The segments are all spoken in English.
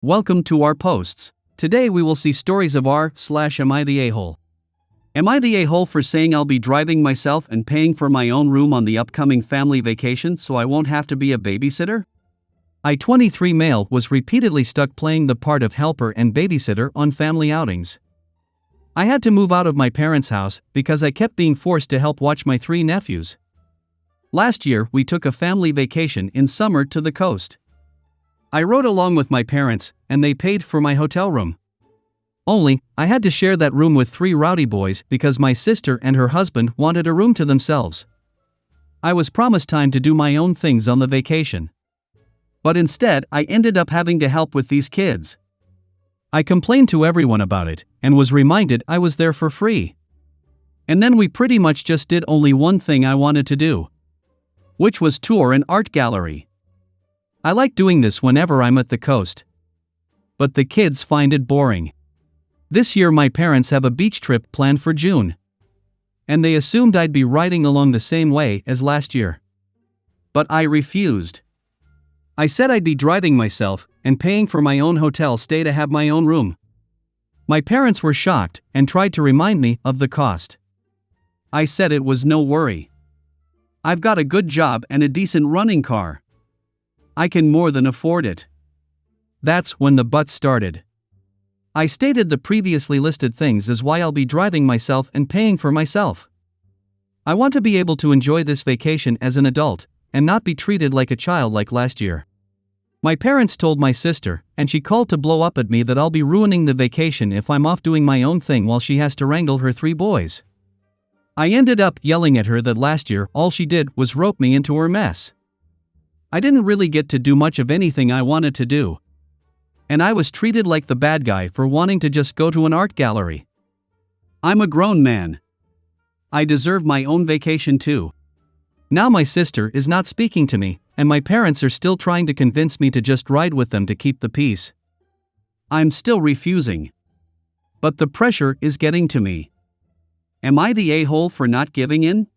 Welcome to our posts. Today we will see stories of am I the a-hole? Am I the a-hole for saying I'll be driving myself and paying for my own room on the upcoming family vacation so I won't have to be a babysitter? I, 23 male, was repeatedly stuck playing the part of helper and babysitter on family outings. I had to move out of my parents' house because I kept being forced to help watch my 3 nephews. Last year we took a family vacation in summer to the coast. I rode along with my parents, and they paid for my hotel room. Only, I had to share that room with 3 rowdy boys because my sister and her husband wanted a room to themselves. I was promised time to do my own things on the vacation. But instead, I ended up having to help with these kids. I complained to everyone about it, and was reminded I was there for free. And then we pretty much just did only one thing I wanted to do, which was tour an art gallery. I like doing this whenever I'm at the coast. But the kids find it boring. This year my parents have a beach trip planned for June. And they assumed I'd be riding along the same way as last year. But I refused. I said I'd be driving myself and paying for my own hotel stay to have my own room. My parents were shocked and tried to remind me of the cost. I said it was no worry. I've got a good job and a decent running car. I can more than afford it. That's when the but started. I stated the previously listed things as why I'll be driving myself and paying for myself. I want to be able to enjoy this vacation as an adult, and not be treated like a child like last year. My parents told my sister, and she called to blow up at me that I'll be ruining the vacation if I'm off doing my own thing while she has to wrangle her 3 boys. I ended up yelling at her that last year all she did was rope me into her mess. I didn't really get to do much of anything I wanted to do. And I was treated like the bad guy for wanting to just go to an art gallery. I'm a grown man. I deserve my own vacation too. Now my sister is not speaking to me, and my parents are still trying to convince me to just ride with them to keep the peace. I'm still refusing. But the pressure is getting to me. Am I the a-hole for not giving in?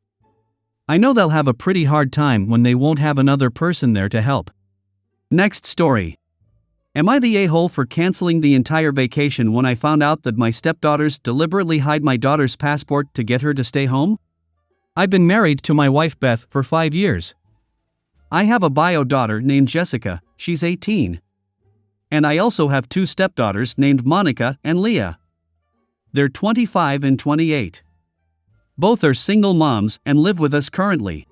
I know they'll have a pretty hard time when they won't have another person there to help. Next story. Am I the a-hole for canceling the entire vacation when I found out that my stepdaughters deliberately hide my daughter's passport to get her to stay home? I've been married to my wife Beth for 5 years. I have a bio daughter named Jessica, she's 18. And I also have 2 stepdaughters named Monica and Leah. They're 25 and 28. Both are single moms and live with us currently.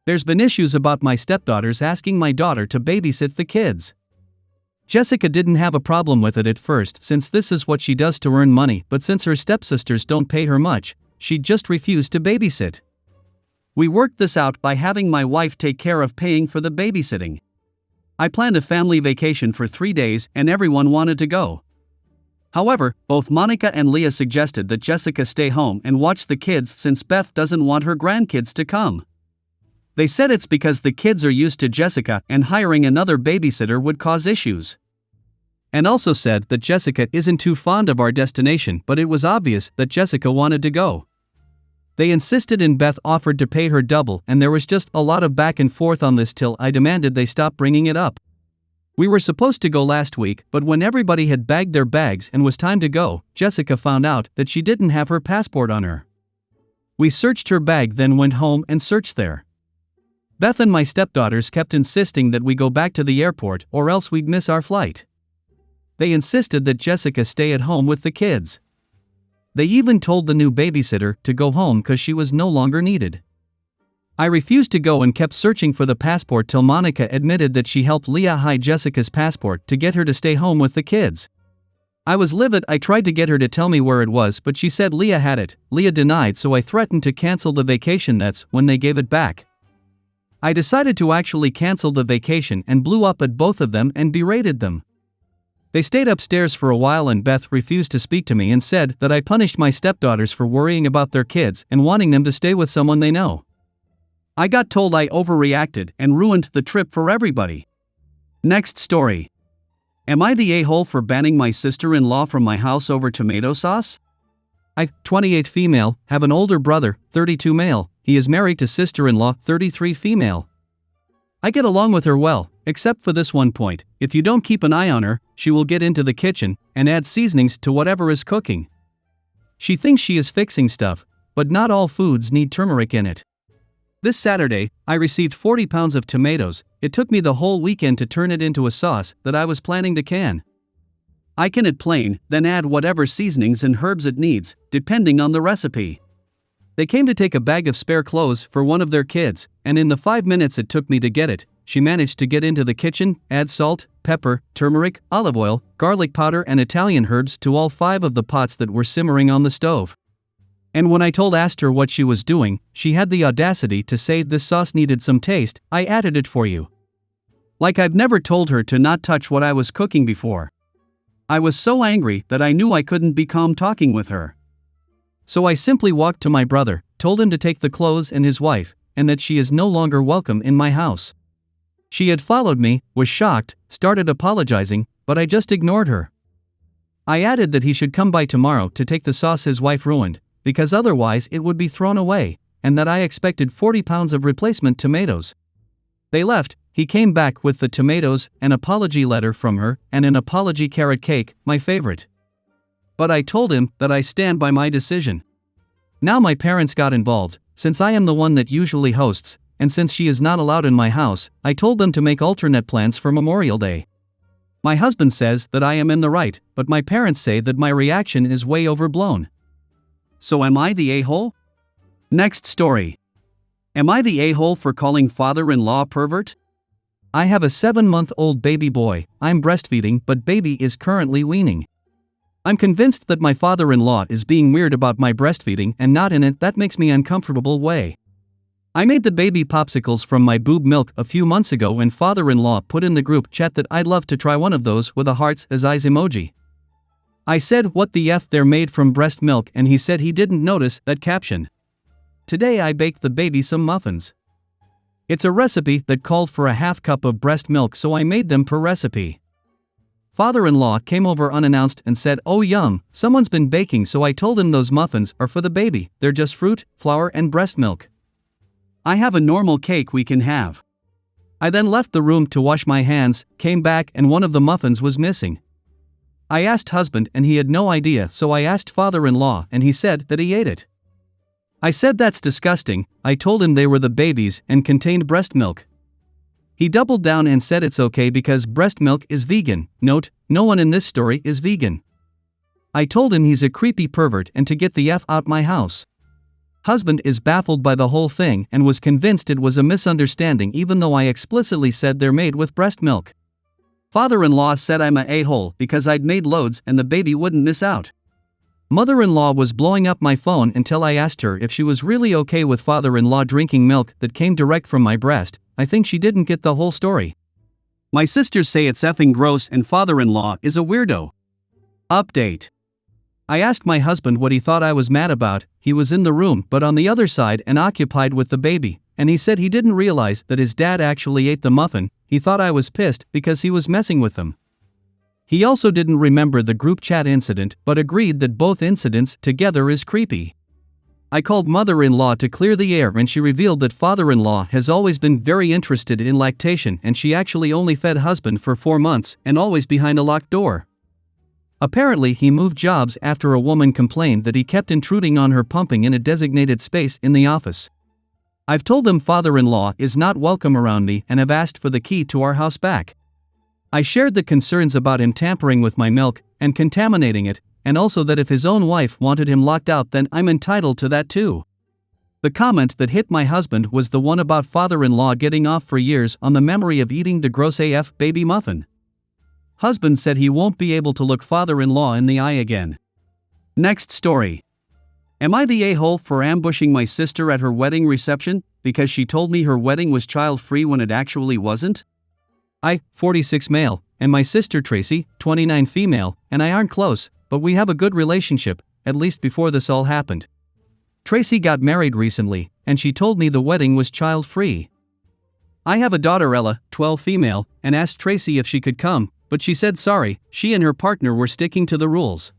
There's been issues about my stepdaughters asking my daughter to babysit the kids. Jessica didn't have a problem with it at first since this is what she does to earn money, but since her stepsisters don't pay her much, she just refused to babysit. We worked this out by having my wife take care of paying for the babysitting. I planned a family vacation for 3 days and everyone wanted to go. However, both Monica and Leah suggested that Jessica stay home and watch the kids since Beth doesn't want her grandkids to come. They said it's because the kids are used to Jessica and hiring another babysitter would cause issues. And also said that Jessica isn't too fond of our destination, but it was obvious that Jessica wanted to go. They insisted and Beth offered to pay her double, and there was just a lot of back and forth on this till I demanded they stop bringing it up. We were supposed to go last week, but when everybody had bagged their bags and was time to go, Jessica found out that she didn't have her passport on her. We searched her bag, then went home and searched there. Beth and my stepdaughters kept insisting that we go back to the airport or else we'd miss our flight. They insisted that Jessica stay at home with the kids. They even told the new babysitter to go home because she was no longer needed. I refused to go and kept searching for the passport till Monica admitted that she helped Leah hide Jessica's passport to get her to stay home with the kids. I was livid. I tried to get her to tell me where it was, but she said Leah had it. Leah denied, so I threatened to cancel the vacation. That's when they gave it back. I decided to actually cancel the vacation and blew up at both of them and berated them. They stayed upstairs for a while and Beth refused to speak to me and said that I punished my stepdaughters for worrying about their kids and wanting them to stay with someone they know. I got told I overreacted and ruined the trip for everybody. Next story. Am I the a-hole for banning my sister-in-law from my house over tomato sauce? I, 28 female, have an older brother, 32 male. He is married to sister-in-law, 33 female. I get along with her well, except for this one point: if you don't keep an eye on her, she will get into the kitchen and add seasonings to whatever is cooking. She thinks she is fixing stuff, but not all foods need turmeric in it. This Saturday, I received 40 pounds of tomatoes. It took me the whole weekend to turn it into a sauce that I was planning to can. I can it plain, then add whatever seasonings and herbs it needs, depending on the recipe. They came to take a bag of spare clothes for one of their kids, and in the 5 minutes it took me to get it, she managed to get into the kitchen, add salt, pepper, turmeric, olive oil, garlic powder and Italian herbs to all 5 of the pots that were simmering on the stove. And when I asked her what she was doing, she had the audacity to say, "This sauce needed some taste, I added it for you." Like I've never told her to not touch what I was cooking before. I was so angry that I knew I couldn't be calm talking with her. So I simply walked to my brother, told him to take the clothes and his wife, and that she is no longer welcome in my house. She had followed me, was shocked, started apologizing, but I just ignored her. I added that he should come by tomorrow to take the sauce his wife ruined, because otherwise it would be thrown away, and that I expected 40 pounds of replacement tomatoes. They left. He came back with the tomatoes, an apology letter from her, and an apology carrot cake, my favorite. But I told him that I stand by my decision. Now my parents got involved, since I am the one that usually hosts, and since she is not allowed in my house, I told them to make alternate plans for Memorial Day. My husband says that I am in the right, but my parents say that my reaction is way overblown. So am I the a-hole? Next story. Am I the a-hole for calling father-in-law pervert? I have a 7-month-old baby boy. I'm breastfeeding, but baby is currently weaning. I'm convinced that my father-in-law is being weird about my breastfeeding and not in it. That makes me uncomfortable way. I made the baby popsicles from my boob milk a few months ago and father-in-law put in the group chat that I'd love to try one of those with a hearts as eyes emoji. I said, "What the F, they're made from breast milk," and he said he didn't notice that caption. Today I baked the baby some muffins. It's a recipe that called for a half cup of breast milk, so I made them per recipe. Father-in-law came over unannounced and said, "Oh yum, someone's been baking," so I told him those muffins are for the baby, they're just fruit, flour and breast milk. I have a normal cake we can have. I then left the room to wash my hands, came back and one of the muffins was missing. I asked husband and he had no idea, so I asked father-in-law and he said that he ate it. I said that's disgusting. I told him they were the babies and contained breast milk. He doubled down and said it's okay because breast milk is vegan. Note, no one in this story is vegan. I told him he's a creepy pervert and to get the F out my house. Husband is baffled by the whole thing and was convinced it was a misunderstanding even though I explicitly said they're made with breast milk. Father-in-law said I'm a a-hole because I'd made loads and the baby wouldn't miss out. Mother-in-law was blowing up my phone until I asked her if she was really okay with father-in-law drinking milk that came direct from my breast. I think she didn't get the whole story. My sisters say it's effing gross and father-in-law is a weirdo. Update. I asked my husband what he thought I was mad about. He was in the room but on the other side and occupied with the baby, and he said he didn't realize that his dad actually ate the muffin. He thought I was pissed because he was messing with them. He also didn't remember the group chat incident but agreed that both incidents together is creepy. I called mother-in-law to clear the air and she revealed that father-in-law has always been very interested in lactation and she actually only fed husband for 4 months and always behind a locked door. Apparently he moved jobs after a woman complained that he kept intruding on her pumping in a designated space in the office. I've told them father-in-law is not welcome around me and have asked for the key to our house back. I shared the concerns about him tampering with my milk and contaminating it, and also that if his own wife wanted him locked out then I'm entitled to that too. The comment that hit my husband was the one about father-in-law getting off for years on the memory of eating the gross AF baby muffin. Husband said he won't be able to look father-in-law in the eye again. Next story. Am I the a-hole for ambushing my sister at her wedding reception because she told me her wedding was child-free when it actually wasn't? I, 46 male, and my sister Tracy, 29 female, and I aren't close, but we have a good relationship, at least before this all happened. Tracy got married recently, and she told me the wedding was child-free. I have a daughter Ella, 12 female, and asked Tracy if she could come, but she said sorry, she and her partner were sticking to the rules.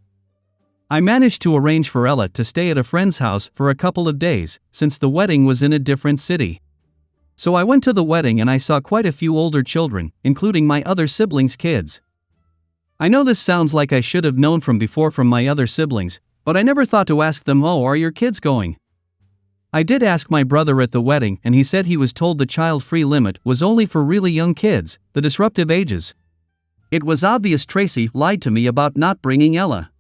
I managed to arrange for Ella to stay at a friend's house for a couple of days, since the wedding was in a different city. So I went to the wedding and I saw quite a few older children, including my other siblings' kids. I know this sounds like I should have known from before from my other siblings, but I never thought to ask them, "Oh, are your kids going?" I did ask my brother at the wedding and he said he was told the child-free limit was only for really young kids, the disruptive ages. It was obvious Tracy lied to me about not bringing Ella.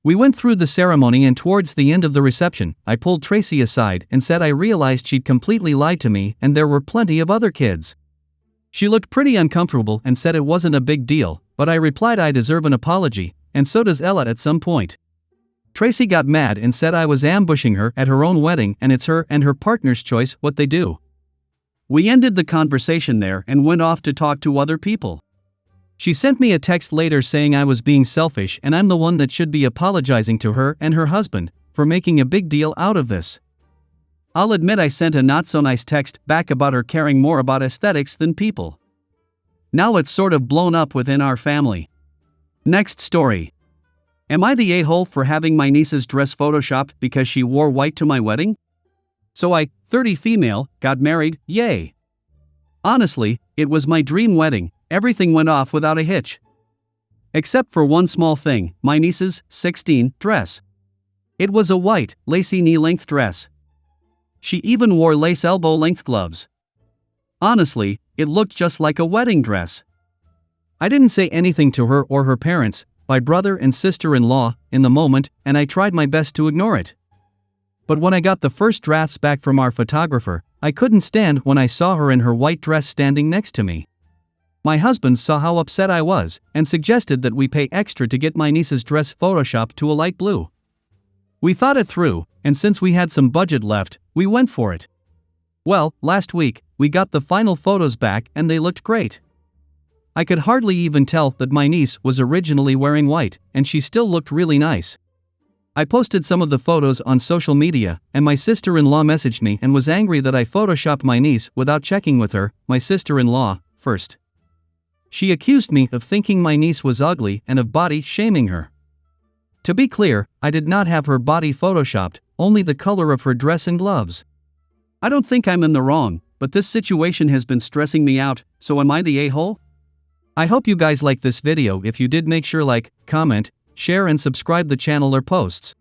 We went through the ceremony and towards the end of the reception, I pulled Tracy aside and said I realized she'd completely lied to me and there were plenty of other kids. She looked pretty uncomfortable and said it wasn't a big deal, but I replied I deserve an apology, and so does Ella at some point. Tracy got mad and said I was ambushing her at her own wedding and it's her and her partner's choice what they do. We ended the conversation there and went off to talk to other people. She sent me a text later saying I was being selfish and I'm the one that should be apologizing to her and her husband for making a big deal out of this. I'll admit I sent a not so nice text back about her caring more about aesthetics than people. Now it's sort of blown up within our family. Next story. Am I the a-hole for having my niece's dress photoshopped because she wore white to my wedding? So I, 30 female, got married, yay. Honestly, it was my dream wedding. Everything went off without a hitch. Except for one small thing, my niece's, 16, dress. It was a white, lacy knee-length dress. She even wore lace elbow-length gloves. Honestly, it looked just like a wedding dress. I didn't say anything to her or her parents, my brother and sister-in-law, in the moment, and I tried my best to ignore it. But when I got the first drafts back from our photographer, I couldn't stand when I saw her in her white dress standing next to me. My husband saw how upset I was and suggested that we pay extra to get my niece's dress photoshopped to a light blue. We thought it through, and since we had some budget left, we went for it. Well, last week, we got the final photos back and they looked great. I could hardly even tell that my niece was originally wearing white, and she still looked really nice. I posted some of the photos on social media, and my sister-in-law messaged me and was angry that I photoshopped my niece without checking with her, my sister-in-law, first. She accused me of thinking my niece was ugly and of body shaming her. To be clear, I did not have her body photoshopped, only the color of her dress and gloves. I don't think I'm in the wrong, but this situation has been stressing me out, so am I the a-hole? I hope you guys like this video. If you did, make sure like, comment, share and subscribe the channel or posts.